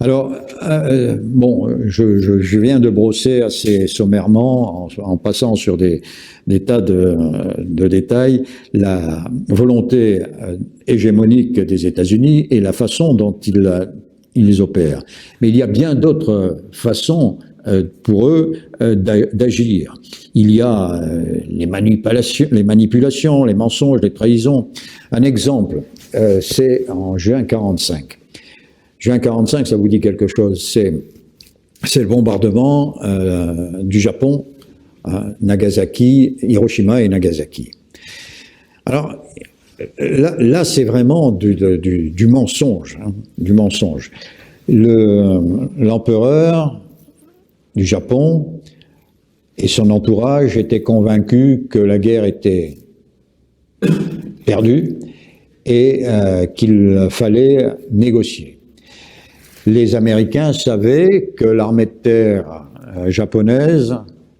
Alors, bon, je viens de brosser assez sommairement, en passant sur des tas de détails, la volonté hégémonique des États-Unis et la façon dont ils opèrent. Mais il y a bien d'autres façons pour eux d'agir. Il y a les manipulations, les mensonges, les trahisons. Un exemple, c'est en juin 45. Juin 45, ça vous dit quelque chose, c'est le bombardement du Japon, Nagasaki, Hiroshima et Nagasaki. Alors, là c'est vraiment du mensonge, du mensonge. L'empereur du Japon et son entourage étaient convaincus que la guerre était perdue et qu'il fallait négocier. Les Américains savaient que l'armée de terre japonaise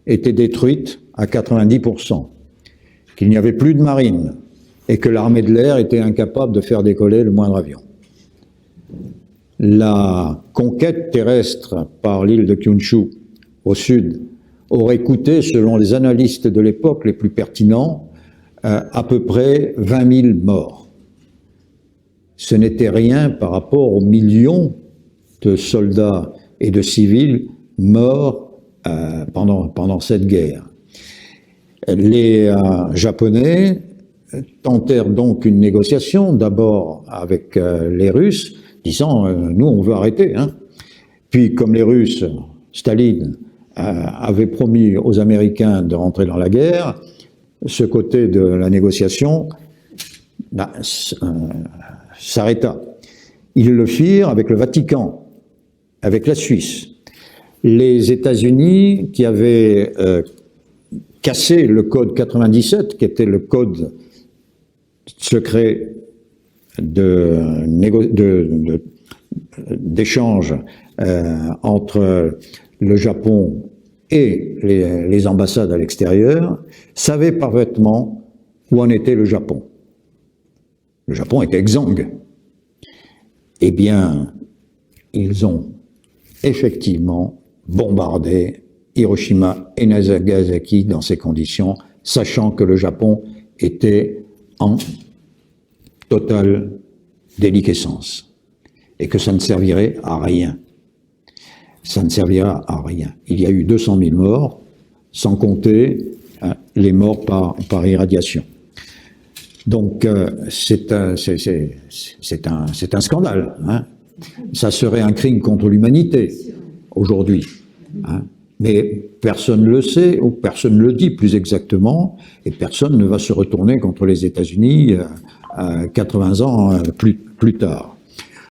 était détruite à 90%, qu'il n'y avait plus de marine et que l'armée de l'air était incapable de faire décoller le moindre avion. La conquête terrestre par l'île de Kyushu au sud aurait coûté, selon les analystes de l'époque les plus pertinents, à peu près 20 000 morts. Ce n'était rien par rapport aux millions de soldats et de civils morts pendant cette guerre. Les Japonais tentèrent donc une négociation, d'abord avec les Russes, disant nous on veut arrêter. Puis comme les Russes, Staline avait promis aux Américains de rentrer dans la guerre, ce côté de la négociation s'arrêta. Ils le firent avec le Vatican, avec la Suisse. Les États-Unis, qui avaient cassé le code 97, qui était le code secret d'échange entre le Japon et les ambassades à l'extérieur, savaient parfaitement où en était le Japon. Le Japon était exsangue. Eh bien, ils ont effectivement bombardé Hiroshima et Nagasaki dans ces conditions, sachant que le Japon était en totale déliquescence et que ça ne servirait à rien. Ça ne servira à rien. Il y a eu 200 000 morts, sans compter les morts par irradiation. Donc c'est un scandale. Ça serait un crime contre l'humanité aujourd'hui. Mais personne ne le sait, ou personne ne le dit plus exactement, et personne ne va se retourner contre les États-Unis 80 ans plus tard.